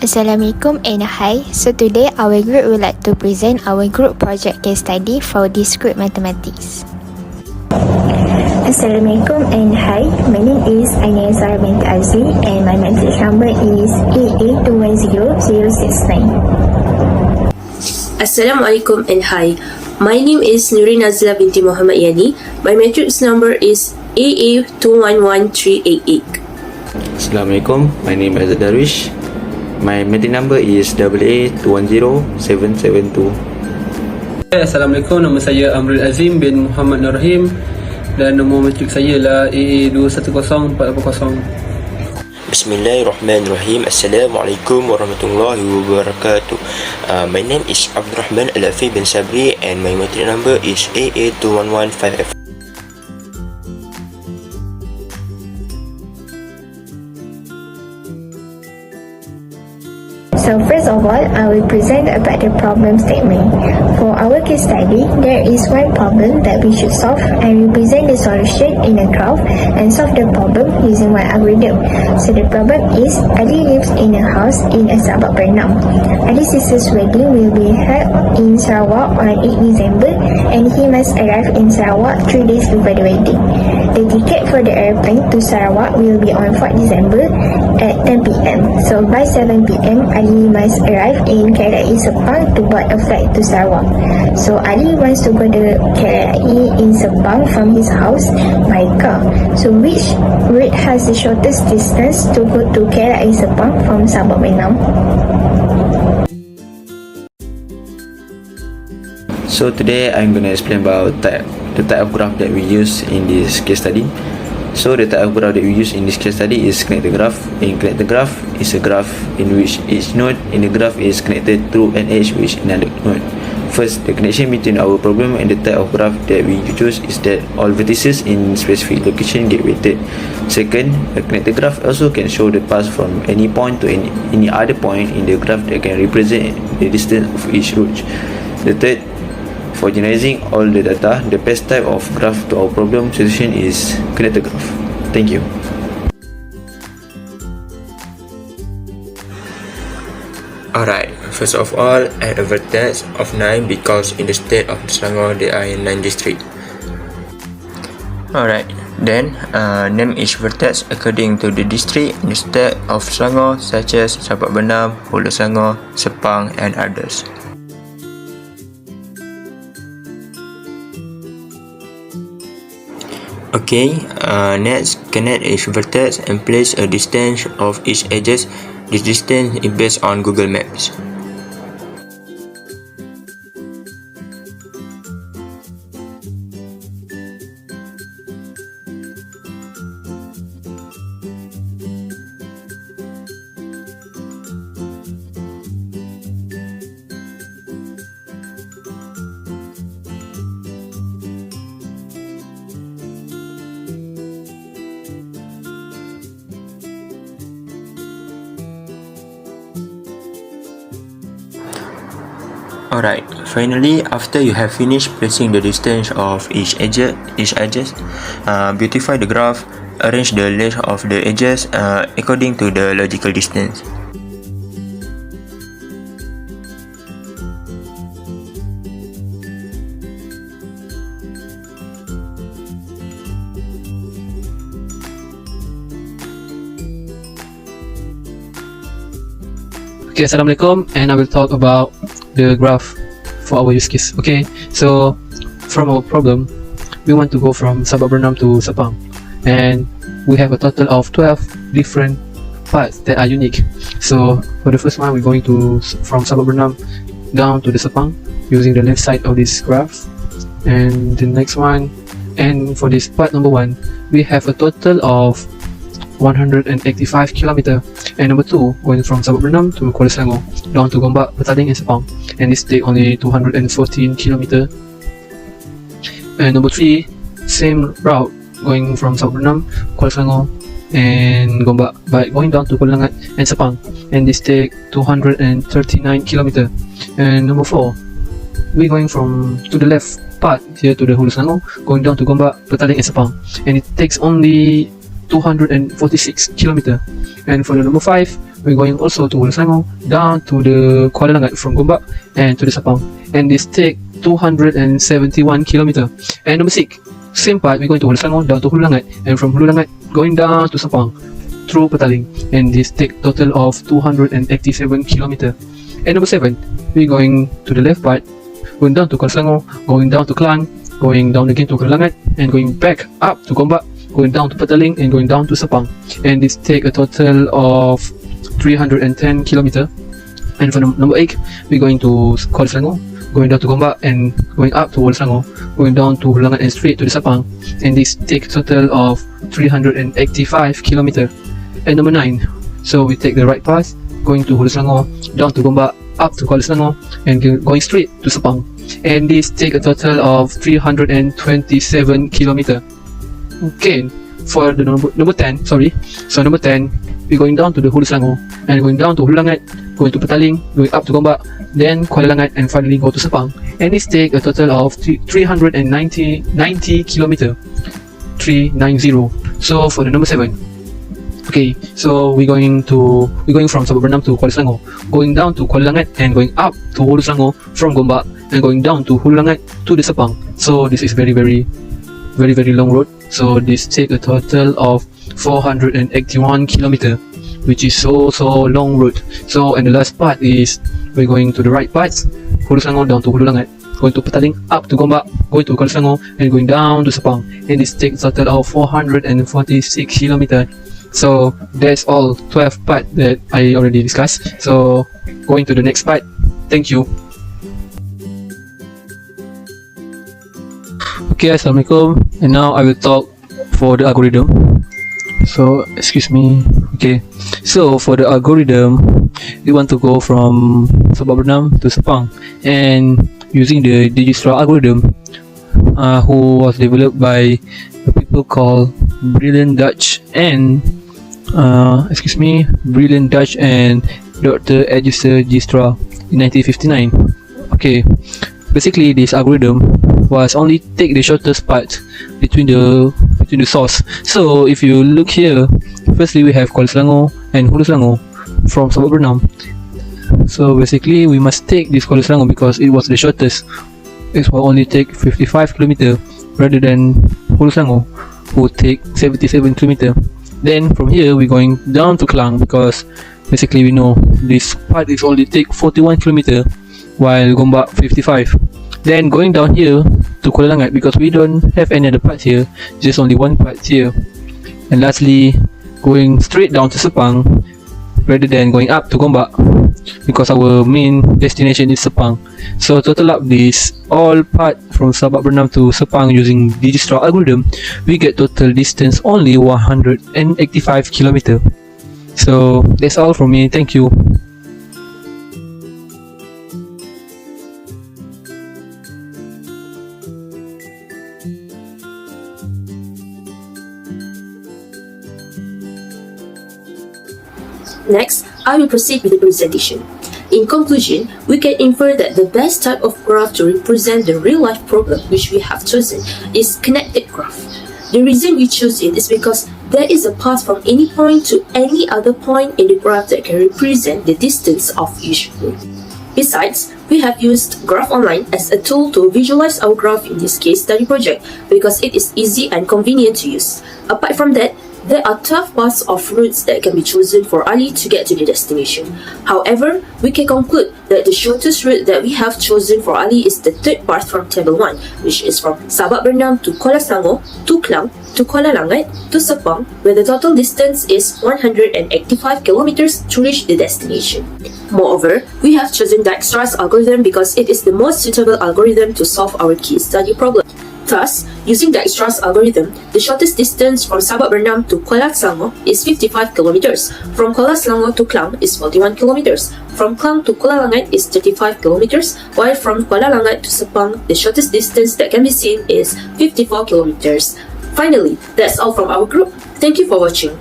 Assalamualaikum and hi. So today our group would like to present our group project case study for Discrete Mathematics. Assalamualaikum and hi. My name is Aina Sarah binti Azri and my message number is AA210069. Assalamualaikum and hi. My name is Nurin Azla binti Muhammad Yani. My matrix number is AA211388. Assalamualaikum, my name is Darwish. My matrix number is AA210772. Assalamualaikum, nama saya Amrul Azim bin Muhammad Nurrahim dan nombor matrik saya ialah AA210480. Bismillahirrahmanirrahim. Assalamualaikum warahmatullahi wabarakatuh. My name is Abdul Rahman Al-Afi bin Sabri and my matrix number is AA2115F. So first of all, I will present about the problem statement. For our case study, there is one problem that we should solve and we present the solution in a graph and solve the problem using one algorithm. So the problem is, Ali lives in a house in a suburb Bernam. Ali's sister's wedding will be held in Sarawak on 8 December and he must arrive in Sarawak 3 days before the wedding. The ticket for the airplane to Sarawak will be on 4 December at 10 p.m. So by 7 p.m, Ali must arrive in KLIA Sepang to board a flight to Sarawak. So Ali wants to go to KLIA in Sepang from his house by car. So which route has the shortest distance to go to KLIA Sepang from suburb Benam? So today I'm going to explain about the type of graph that we use in this case study. So the type of graph that we use in this case study is connected graph. In connected graph is a graph in which each node in the graph is connected through an edge with another node. First, the connection between our problem and the type of graph that we choose is that all vertices in specific location get weighted. Second, a connected graph also can show the path from any point to any other point in the graph that can represent the distance of each root. The third, for generalizing all the data, the best type of graph to our problem solution is connected graph. Thank you. Alright, first of all, add a vertex of 9 because in the state of Selangor there are 9 districts. Alright, then name each vertex according to the district in the state of Selangor, such as Sabak Benam, Hulu Selangor, Sepang and others. Okay, next connect each vertex and place a distance of each edges. This distance is based on Google Maps. Alright, finally, after you have finished placing the distance of each edges, beautify the graph, arrange the length of the edges according to the logical distance. Okay, Assalamualaikum, and I will talk about the graph for our use case. Okay, so from our problem, we want to go from Sabak Bernam to Sepang, and we have a total of 12 different paths that are unique. So for the first one, we're going to from Sabak Bernam down to the Sepang using the left side of this graph, and the next one, and for this part number 1, we have a total of 185 km, and number 2 going from Sabak Bernam to Kuala Selangor down to Gombak, Petaling and Sepang, and this take only 214 km. And number 3, same route going from Sabak Bernam, Kuala Selangor and Gombak, but going down to Kuala Langat and Sepang, and this take 239 km. And number 4, we're going from to the left part here to the Hulu Selangor, going down to Gombak, Petaling and Sepang, and it takes only 246 km. And for the number 5, we're going also to Kuala Selangor, down to the Kuala Langat from Gombak and to the Sepang. And this take 271 kilometer. And number 6, same part, we're going to Kuala Selangor, down to Hulu Langat, and from Hulu Langat going down to Sepang through Petaling. And this take total of 287 kilometer. And number 7, we're going to the left part, going down to Kuala Selangor, going down to Klang, going down again to Kuala Langat, and going back up to Gombak, going down to Petaling, and going down to Sepang. And this take a total of 310 kilometer. And for number 8, we're going to Kuala Selangor, going down to Gombak, and going up to Kuala Selangor, going down to Hulu Langat and straight to the Sepang. And this take a total of 385 kilometer. And number 9, so we take the right path, going to Hulu Selangor, down to Gombak, up to Kuala Selangor, and going straight to Sepang. And this take a total of 327 kilometer. Okay, for the number 10, sorry. So number 10, we're going down to the Hulu Selangor, and going down to Hulu Langat, going to Petaling, going up to Gombak, then Kuala Langat, and finally go to Sepang. And this take a total of 390 kilometer. 390. So for the number 7. Okay, so we're going from Sabah Bernam to Kuala Selangor, going down to Kuala Langat, and going up to Hulu Selangor from Gombak, and going down to Hulu Langat to the Sepang. So this is very long road. So this take a total of 481 kilometer, which is so long road. So and the last part is we're going to the right parts, Hulu Selangor down to Hulu Langat, going to Petaling, up to Gombak, going to Kuala Selangor, and going down to Sepang. And this takes a total of 446 kilometer. So that's all 12 part that I already discussed. So going to the next part. Thank you. Okay, Assalamualaikum. And now I will talk for the algorithm. So excuse me. Okay, so for the algorithm, we want to go from Sabah Bernam to Sepang, and using the Dijkstra algorithm, who was developed by the people called Brilliant Dutch and Dr. Edgar Dijkstra in 1959. Okay, basically this algorithm was only take the shortest part between the source. So if you look here, firstly we have Kuala Selangor and Hulu Selangor from Sabah Bernam. So basically we must take this Kuala Selangor because it was the shortest. It will only take 55 km rather than Hulu Selangor, who take 77 km. Then from here we're going down to Klang because basically we know this part is only take 41 km while Gombak 55. Then going down here to Kuala Langat because we don't have any other parts here, just only one part here. And lastly, going straight down to Sepang rather than going up to Gombak because our main destination is Sepang. So total up this all part from Sabah Bernam to Sepang using Dijkstra algorithm, we get total distance only 185 km. So that's all from me. Thank you. Next, I will proceed with the presentation. In conclusion, we can infer that the best type of graph to represent the real-life problem which we have chosen is connected graph. The reason we choose it is because there is a path from any point to any other point in the graph that can represent the distance of each point. Besides, we have used Graph Online as a tool to visualize our graph in this case study project because it is easy and convenient to use. Apart from that, there are 12 paths of routes that can be chosen for Ali to get to the destination. However, we can conclude that the shortest route that we have chosen for Ali is the third path from Table 1, which is from Sabah Bernam to Kuala Selangor, to Klang, to Kuala Langat, to Sepang, where the total distance is 185 kilometers to reach the destination. Moreover, we have chosen Dijkstra's algorithm because it is the most suitable algorithm to solve our case study problem. Thus, using Dijkstra's algorithm, the shortest distance from Sabah Bernam to Kuala Selangor is 55 km, from Kuala Selangor to Klang is 41 km, from Klang to Kuala Langat is 35 km, while from Kuala Langat to Sepang, the shortest distance that can be seen is 54 km. Finally, that's all from our group. Thank you for watching.